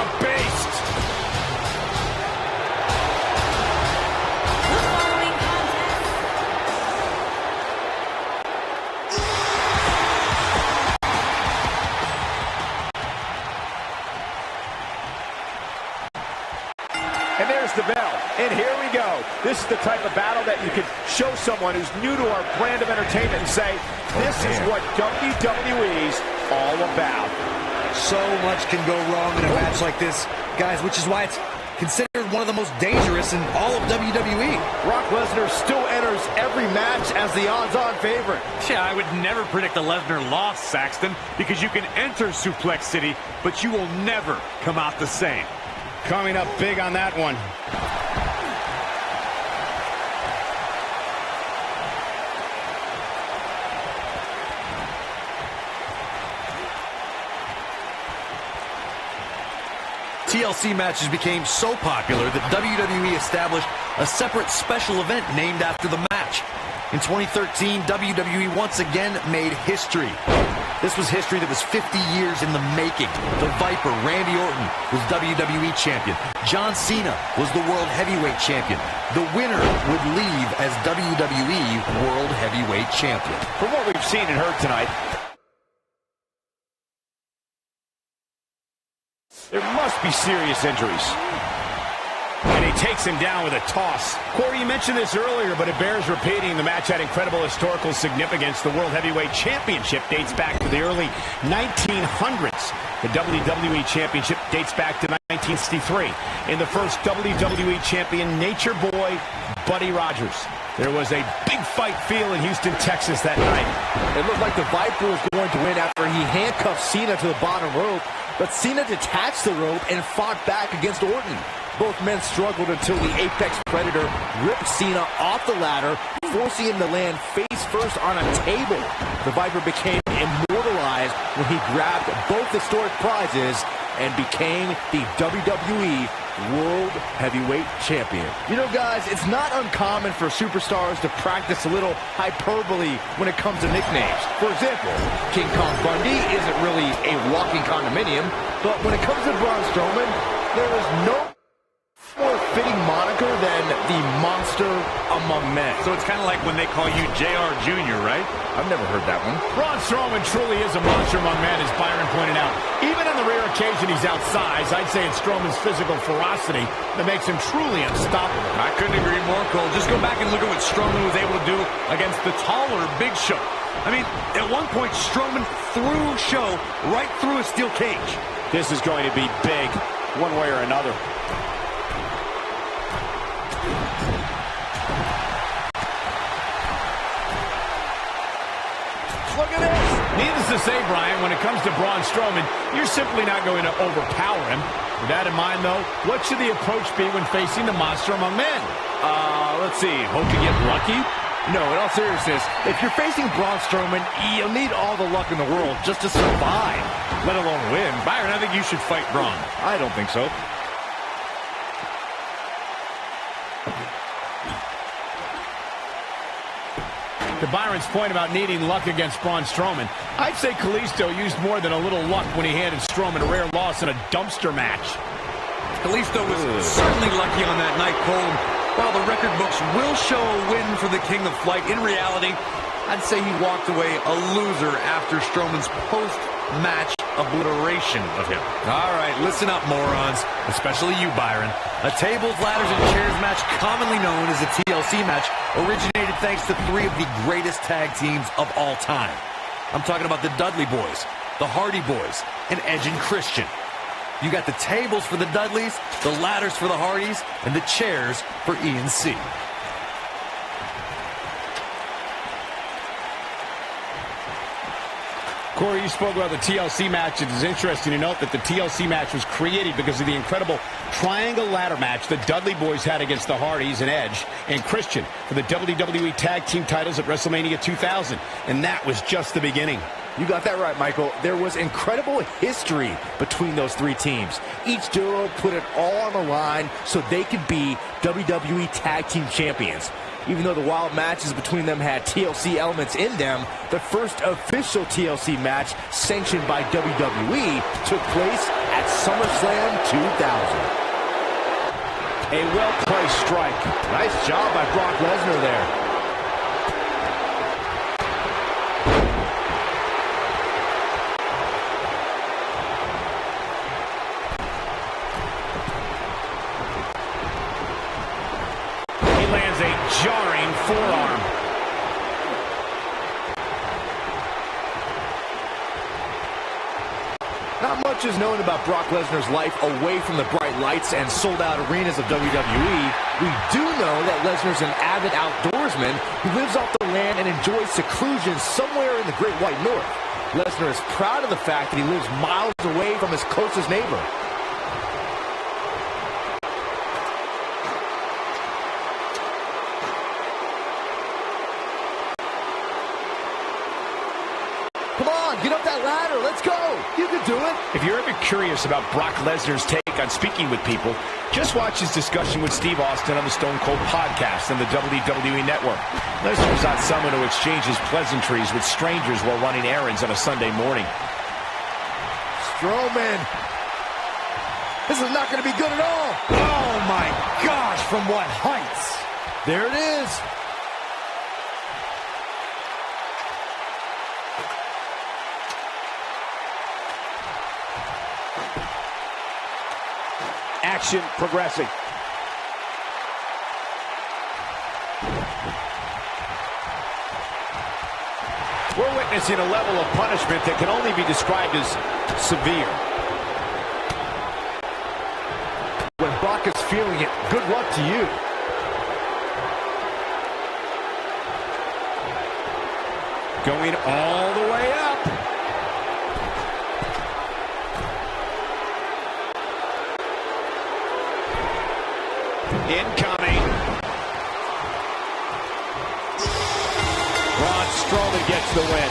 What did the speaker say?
a beast. And there's the bell. And here we go. This is the type of battle that you can show someone who's new to our brand of entertainment and say, this is what WWE's all about. So much can go wrong in a match like this, guys, which is why it's considered one of the most dangerous in all of WWE. Brock Lesnar still enters every match as the odds-on favorite. Yeah, I would never predict a Lesnar loss, Saxton, because you can enter Suplex City, but you will never come out the same. Coming up big on that one. TLC matches became so popular that WWE established a separate special event named after the match. In 2013, WWE once again made history. This was history that was 50 years in the making. The Viper, Randy Orton, was WWE Champion. John Cena was the World Heavyweight Champion. The winner would leave as WWE World Heavyweight Champion. From what we've seen and heard tonight, there must be serious injuries. And he takes him down with a toss. Corey, you mentioned this earlier, but it bears repeating. The match had incredible historical significance. The World Heavyweight Championship dates back to the early 1900s. The WWE Championship dates back to 1963. In the first WWE Champion, Nature Boy, Buddy Rogers. There was a big fight feel in Houston, Texas that night. It looked like the Viper was going to win after he handcuffed Cena to the bottom rope, but Cena detached the rope and fought back against Orton. Both men struggled until the Apex Predator ripped Cena off the ladder, forcing him to land face first on a table. The Viper became immortalized when he grabbed both historic prizes and became the WWE World Heavyweight Champion. You know, guys, it's not uncommon for superstars to practice a little hyperbole when it comes to nicknames. For example, King Kong Bundy isn't really a walking condominium, but when it comes to Braun Strowman, there is no more fitting moniker than the monster among men. So it's kind of like when they call you JR Jr., right? I've never heard that one. Braun Strowman truly is a monster among men, as Byron pointed out. Even on the rare occasion he's outsized, I'd say it's Strowman's physical ferocity that makes him truly unstoppable. I couldn't agree more, Cole. Just go back and look at what Strowman was able to do against the taller Big Show. I mean, at one point, Strowman threw Show right through a steel cage. This is going to be big, one way or another. Look at this. Needless to say, Brian, when it comes to Braun Strowman, you're simply not going to overpower him. With that in mind, though, what should the approach be when facing the monster among men? Let's see. Hope to get lucky? No, in all seriousness, if you're facing Braun Strowman, you'll need all the luck in the world just to survive, let alone win. Byron, I think you should fight Braun. I don't think so. To Byron's point about needing luck against Braun Strowman, I'd say Kalisto used more than a little luck when he handed Strowman a rare loss in a dumpster match. Kalisto was certainly lucky on that night, Cole. While the record books will show a win for the King of Flight, in reality, I'd say he walked away a loser after Strowman's post-match obliteration of him. All right, listen up, morons, especially you, Byron. A tables, ladders, and chairs match, commonly known as a TLC match, originated thanks to three of the greatest tag teams of all time. I'm talking about the Dudley Boys, the Hardy Boys, and Edge and Christian. You got the tables for the Dudleys, the ladders for the Hardys, and the chairs for E&C. Corey, you spoke about the TLC match. It is interesting to note that the TLC match was created because of the incredible triangle ladder match the Dudley Boys had against the Hardys and Edge and Christian for the WWE Tag Team titles at WrestleMania 2000. And that was just the beginning. You got that right, Michael. There was incredible history between those three teams. Each duo put it all on the line so they could be WWE Tag Team Champions. Even though the wild matches between them had TLC elements in them, the first official TLC match sanctioned by WWE took place at SummerSlam 2000. A well-placed strike. Nice job by Brock Lesnar there. He lands a jarring forearm. Not much is known about Brock Lesnar's life away from the bright lights and sold-out arenas of WWE. We do know that Lesnar's an avid outdoorsman who lives off the land and enjoys seclusion somewhere in the Great White North. Lesnar is proud of the fact that he lives miles away from his closest neighbor. Come on, get up that ladder. Let's go. You can do it. If you're ever curious about Brock Lesnar's take on speaking with people, just watch his discussion with Steve Austin on the Stone Cold podcast and the WWE Network. Lesnar's not someone who exchanges pleasantries with strangers while running errands on a Sunday morning. Strowman. This is not going to be good at all. Oh, my gosh, from what heights? There it is. Action progressing. We're witnessing a level of punishment that can only be described as severe. When Brock is feeling it, good luck to you. Going all the way up. Incoming. Braun Strowman gets the win.